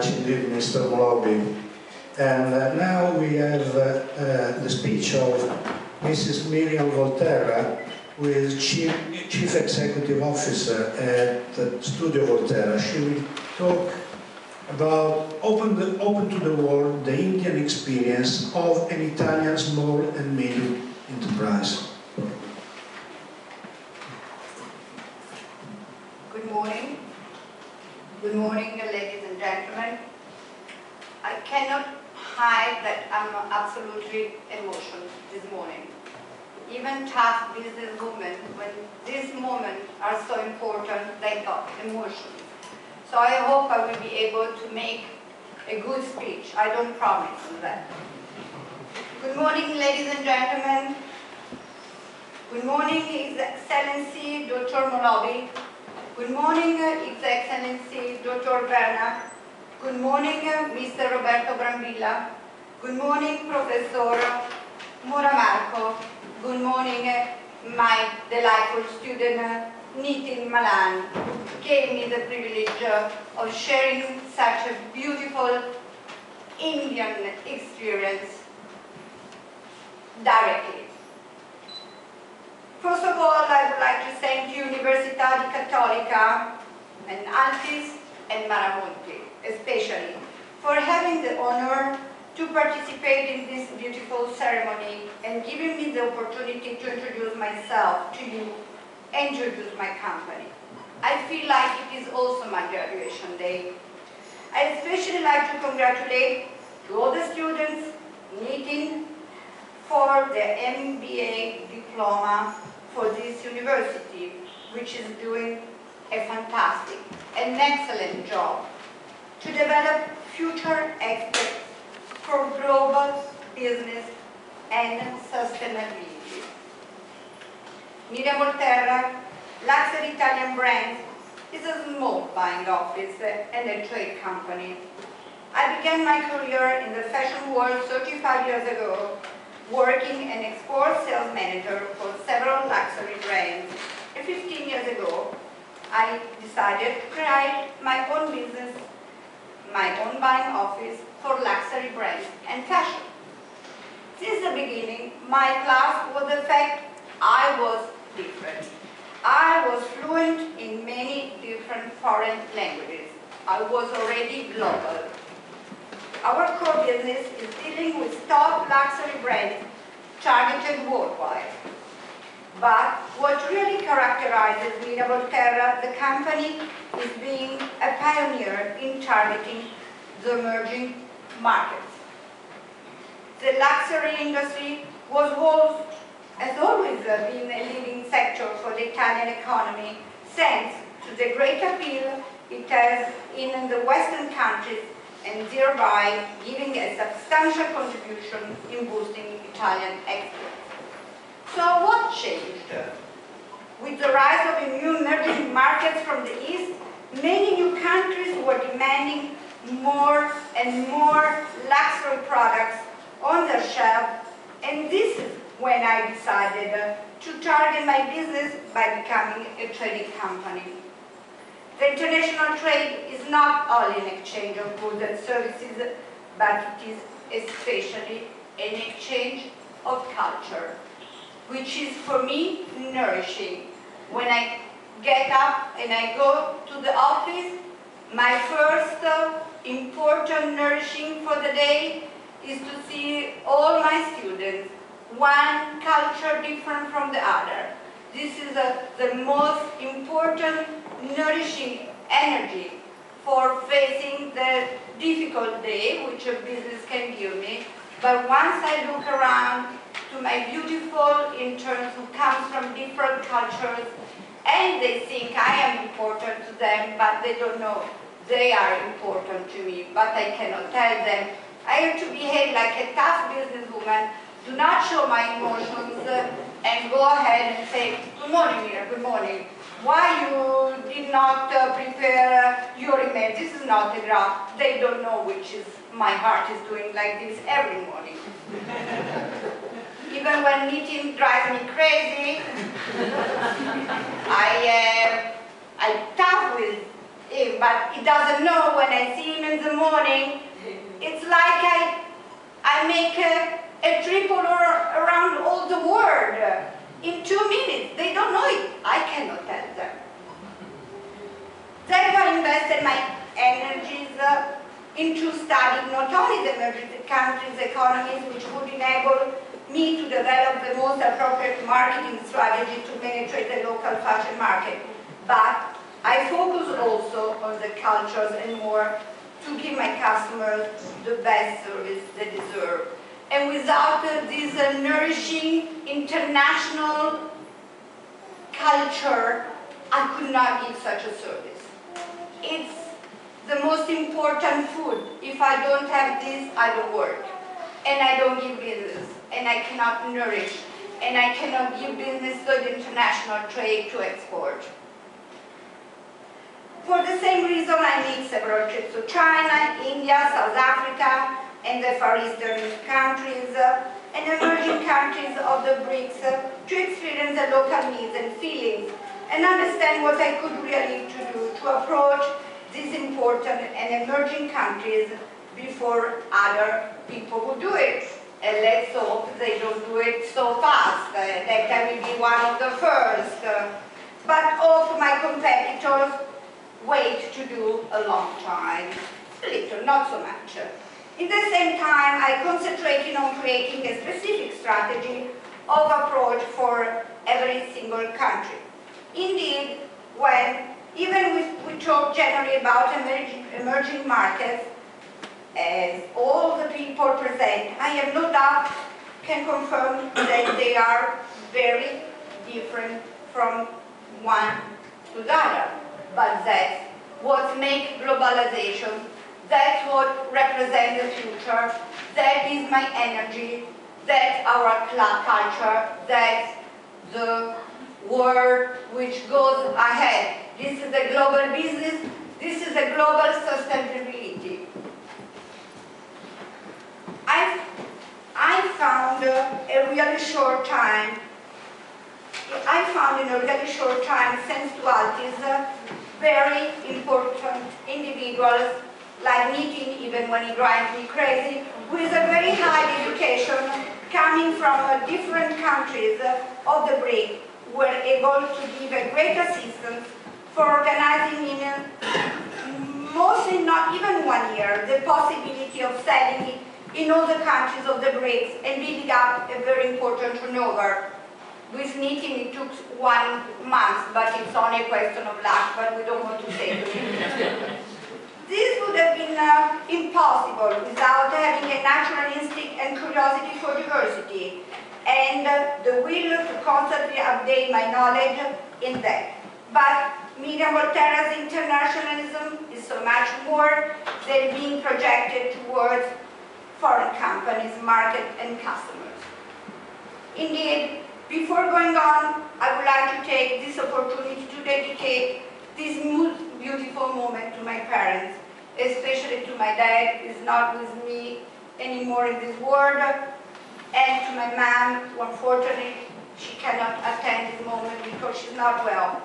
much indeed, Mr. Molobi. And now we have the speech of Mrs. Myriam Volterra, who is Chief Executive Officer at Studio Volterra. She will talk about open to the world, the Indian experience of an Italian small and medium enterprise. Good morning. Good morning, ladies and gentlemen. I cannot hide that I'm absolutely emotional this morning. Even tough businesswomen, when these moments are so important, they got emotional. So I hope I will be able to make a good speech. I don't promise on that. Good morning, ladies and gentlemen. Good morning, His Excellency Dr. Molobi. Good morning, His Excellency Dr. Berna. Good morning, Mr. Roberto Brambilla. Good morning, Professor Muramarco. Good morning, my delightful student, Nitin Malan, who gave me the privilege of sharing such a beautiful Indian experience directly. First of all, I would like to thank Università Cattolica and Altis and Maramonti, especially, for having the honor to participate in this beautiful ceremony and giving me the opportunity to introduce myself to you and introduce my company. I feel like it is also my graduation day. I especially like to congratulate all the students meeting for their MBA diploma for this university, which is doing a fantastic and excellent job to develop future experts for global business and sustainability. Myriam Volterra, luxury Italian brand, is a small buying office and a trade company. I began my career in the fashion world 35 years ago, working an export sales manager for several luxury brands. And 15 years ago, I decided to create my own business, my own buying office for luxury brands and fashion. Since the beginning, my plus was the fact I was different. I was fluent in many different foreign languages. I was already global. Our core business is dealing with top luxury brands targeted worldwide. But what really characterizes Myriam Volterra, the company, is being a pioneer in targeting the emerging markets. The luxury industry has always been a leading sector for the Italian economy, thanks to the great appeal it has in the Western countries and thereby giving a substantial contribution in boosting Italian exports. So what changed? With the rise of new emerging markets from the East, many new countries were demanding more and more luxury products on their shelf, and this is when I decided to target my business by becoming a trading company. The international trade is not only an exchange of goods and services, but it is especially an exchange of culture, which is for me nourishing. When I get up and I go to the office, my first important nourishing for the day is to see all my students, one culture different from the other. This is the most important nourishing energy for facing the difficult day which a business can give me. But once I look around to my beautiful interns who come from different cultures, and they think I am important to them, but they don't know they are important to me, but I cannot tell them. I have to behave like a tough businesswoman, do not show my emotions, and go ahead and say, good morning, Mira, good morning. Why you did not prepare your email? This is not a draft. They don't know which is my heart is doing like this every morning. Even when meeting drives me crazy, I tough with him him, but he doesn't know when I see him in the morning. It's like I make a trip around all the world in 2 minutes. They don't know it. I cannot tell them. Therefore, I invested my energies into studying not only the emerging countries' economies, which would enable me to develop the most appropriate marketing strategy to penetrate the local fashion market, but I focus also on the cultures and more to give my customers the best service they deserve. And without this nourishing international culture, I could not give such a service. It's the most important food. If I don't have this, I don't work. And I don't give business. And I cannot nourish. And I cannot give business to the international trade to export. For the same reason, I made several trips to China, India, South Africa, and the Far Eastern countries, and emerging countries of the BRICS to experience the local needs and feelings, and understand what I could really do to approach these important and emerging countries before other people would do it. And let's hope they don't do it so fast, that I will be one of the first. But all of my competitors wait to do a long time, little, not so much. In the same time, I concentrated on creating a specific strategy of approach for every single country. Indeed, even we talk generally about emerging markets, as all the people present, I have no doubt, can confirm that they are very different from one to the other. But that's what makes globalization, that's what represents the future, that is my energy, that's our culture, that's the world which goes ahead. This is a global business, this is a global sustainability. I found in a really short time, thanks to Altis, very important individuals, like meeting, even when it drives me crazy, with a very high education, coming from different countries of the BRIC, were able to give a great assistance for organizing in mostly not even 1 year, the possibility of selling it in all the countries of the BRICS and building up a very important turnover. With knitting it took 1 month, but it's only a question of luck, but we don't want to say it. This would have been impossible without having a natural instinct and curiosity for diversity, and the will to constantly update my knowledge in that. But Myriam Volterra's internationalism is so much more than being projected towards foreign companies, market, and customers. Indeed, before going on, I would like to take this opportunity to dedicate this beautiful moment to my parents, especially to my dad, who is not with me anymore in this world, and to my mom, who unfortunately she cannot attend this moment because she's not well.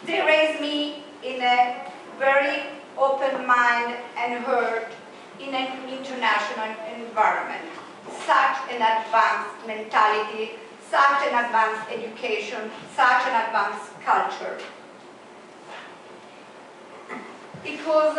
They raised me in a very open mind and heart in an international environment. Such an advanced mentality, such an advanced education, such an advanced culture. It was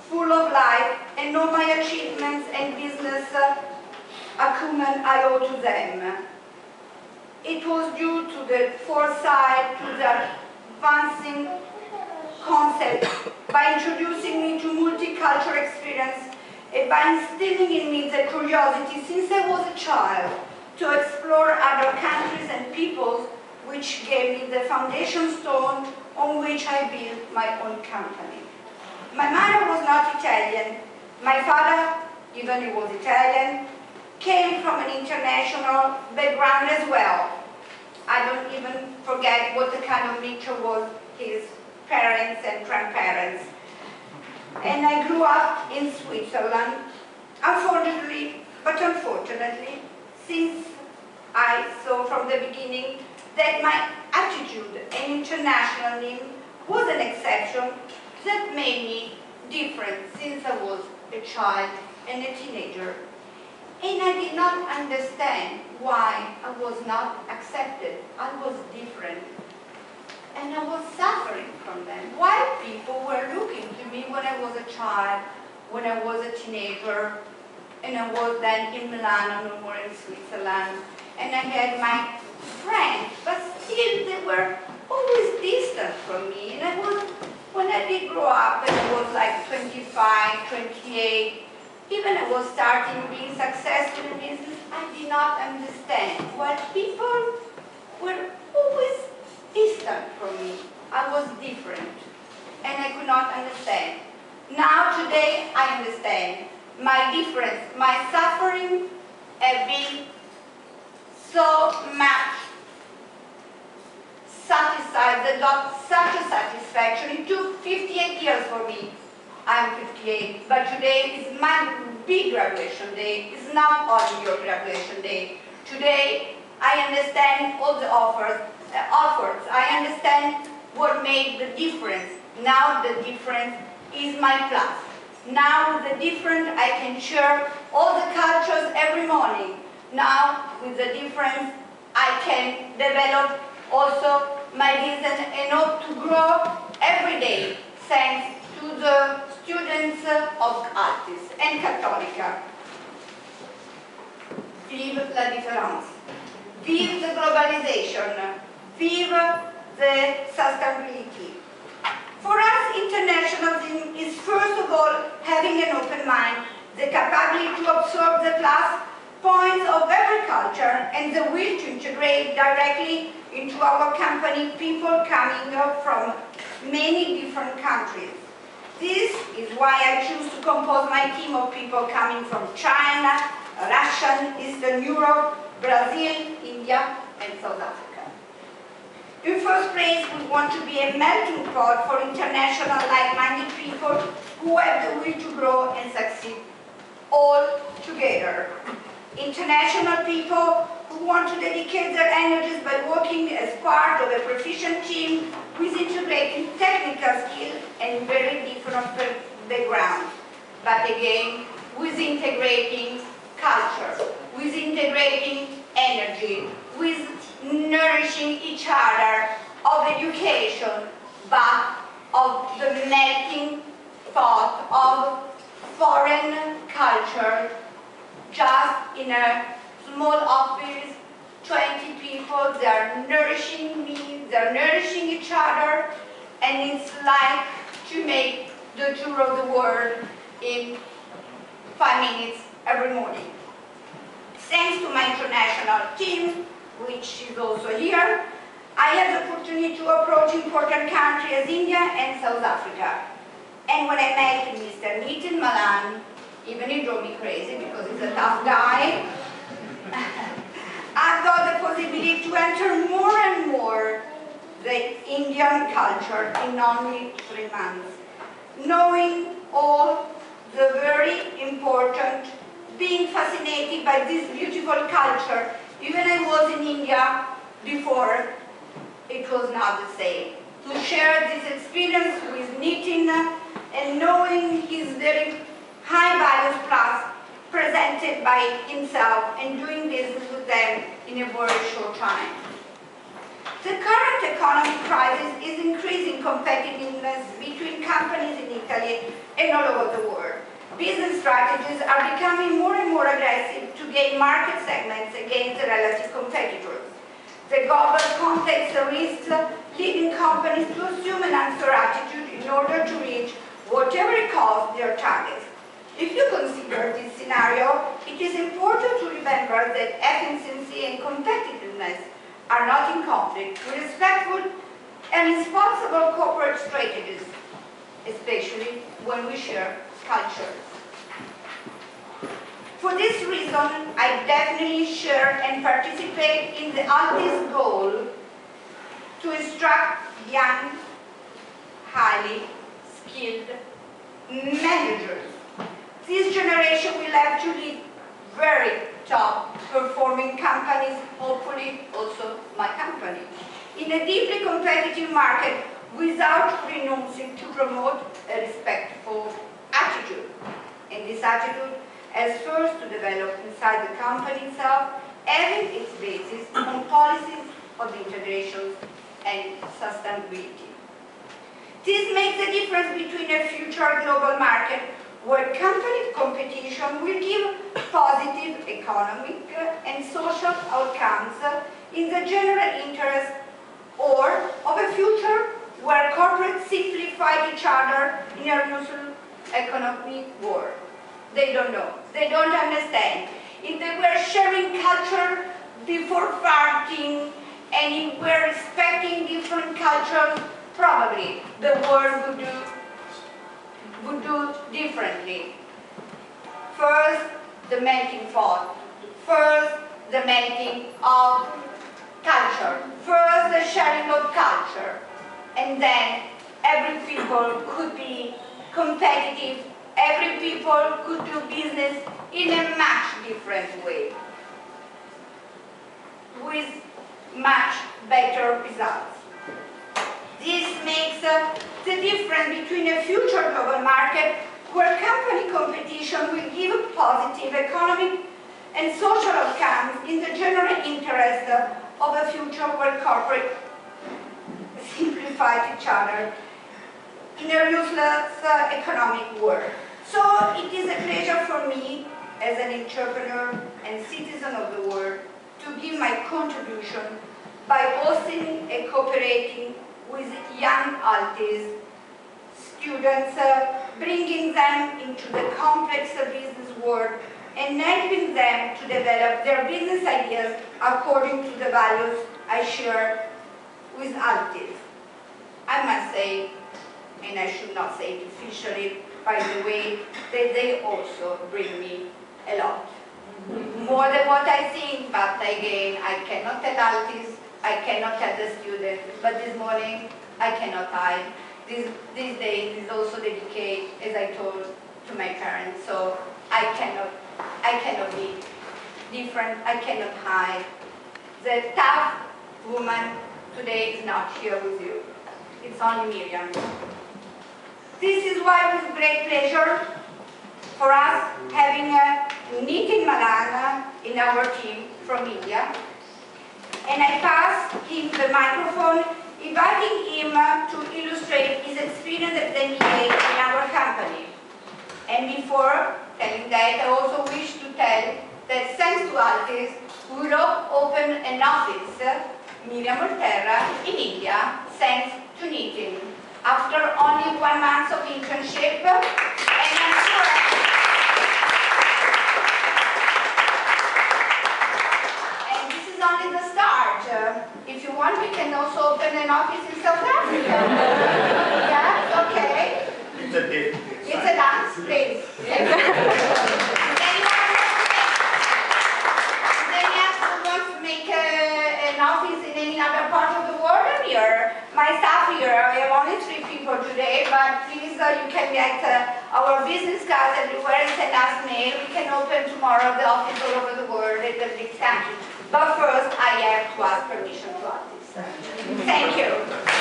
full of life, and all my achievements and business acumen I owe to them. It was due to the foresight, to the advancing concept, by introducing me to multicultural experience, and by instilling in me the curiosity since I was a child to explore other countries and peoples, which gave me the foundation stone on which I built my own company. My mother was not Italian. My father, even he was Italian, came from an international background as well. I don't even forget what the kind of mixture was his parents and grandparents. And I grew up in Switzerland, unfortunately, since I saw from the beginning that my attitude and internationalism was an exception, that made me different since I was a child and a teenager. And I did not understand why I was not accepted. I was different. And I was suffering from them. Why people were looking to me when I was a child, when I was a teenager, and I was then in Milan or in Switzerland, and I had my friends, but still they were always distant from me. And when I did grow up, and I was like 25, 28, even I was starting being successful in business, I did not understand why people were always distant from me. I was different, and I could not understand. Now, today, I understand. My difference, my suffering have been so much satisfied, that got such a satisfaction. It took 58 years for me. I'm 58, but today is my big graduation day. It's not only your graduation day. Today, I understand all the offers. I understand what made the difference. Now the difference is my plus. Now with the difference, I can share all the cultures every morning. Now with the difference, I can develop also my business and hope to grow every day, thanks to the students of Altis and Cattolica. Vive la différence. Vive the globalization. Vive the sustainability. For us, internationalism is first of all having an open mind, the capacity to absorb the plus points of every culture, and the will to integrate directly into our company people coming from many different countries. This is why I choose to compose my team of people coming from China, Russia, Eastern Europe, Brazil, India, and South Africa. In first place, we want to be a melting pot for international like-minded people who have the will to grow and succeed all together. International people who want to dedicate their energies by working as part of a proficient team with integrating technical skill and very different backgrounds. But again, with integrating culture, with integrating energy, with nourishing each other of education, but of the melting pot of foreign culture, just in a small office, 20 people, they are nourishing me, they are nourishing each other, and it's like to make the tour of the world in 5 minutes every morning. Thanks to my international team, which is also here, I had the opportunity to approach important countries as India and South Africa. And when I met Mr. Meet in Milan, even he drove me crazy because he's a tough guy, I got the possibility to enter more and more the Indian culture in only 3 months, knowing all the very important, being fascinated by this beautiful culture. Even I was in India before, it was not the same. To share this experience with Nitin and knowing his very high values plus presented by himself and doing business with them in a very short time. The current economic crisis is increasing competitiveness between companies in Italy and all over the world. Business strategies are becoming more and more aggressive to gain market segments against the relative competitors. The global context risks leading companies to assume an unfair attitude in order to reach whatever it costs their targets. If you consider this scenario, it is important to remember that efficiency and competitiveness are not in conflict with respectful and responsible corporate strategies, especially when we share cultures. For this reason, I definitely share and participate in the Altis goal to instruct young, highly skilled managers. This generation will have to lead very top performing companies, hopefully also my company. In a deeply competitive market without renouncing to promote a respectful attitude. And this attitude has first to develop inside the company itself, having its basis on policies of integration and sustainability. This makes a difference between a future global market where company competition will give positive economic and social outcomes in the general interest, or of a future where corporates simplify each other in a mutual economic world. They don't know. They don't understand. If they were sharing culture before farting, and if we're respecting different cultures, probably the world would do differently. First, the melting pot. First, the melting of culture. First, the sharing of culture. And then every people could be competitive. Every people could do business in a much different way, with much better results. This makes the difference between a future global market where company competition will give positive economic and social outcomes in the general interest of a future where corporate simplify each other in a ruthless economic world. So it is a pleasure for me as an entrepreneur and citizen of the world to give my contribution by hosting and cooperating with young Altis students, bringing them into the complex business world and helping them to develop their business ideas according to the values I share with Altis. I must say, and I should not say it officially, by the way, that they also bring me a lot. More than what I think, but again, I cannot tell Altis, I cannot tell the students, but this morning I cannot hide. This day is also dedicated, as I told, to my parents, so I cannot be different, I cannot hide. The tough woman today is not here with you. It's only Myriam. This is why with great pleasure for us having Nitin Malana in our team from India. And I pass him the microphone, inviting him to illustrate his experience at the MBA in our company. And before telling that, I also wish to tell that thanks to Altis, we will open an office, Myriam Volterra, in India, thanks to Nitin. After only 1 month of internship, and I'm sure and this is only the start. If you want, we can also open an office in South Africa. Yeah, okay. It's a date. It's a dance, please. Want to make an office in any other part of the world? I'm here. My staff here, we have only 3 people today, but please you can get our business cards everywhere and send us mail. We can open tomorrow the office all over the world in the big country. But first, I have to ask permission to Altis. Thank you.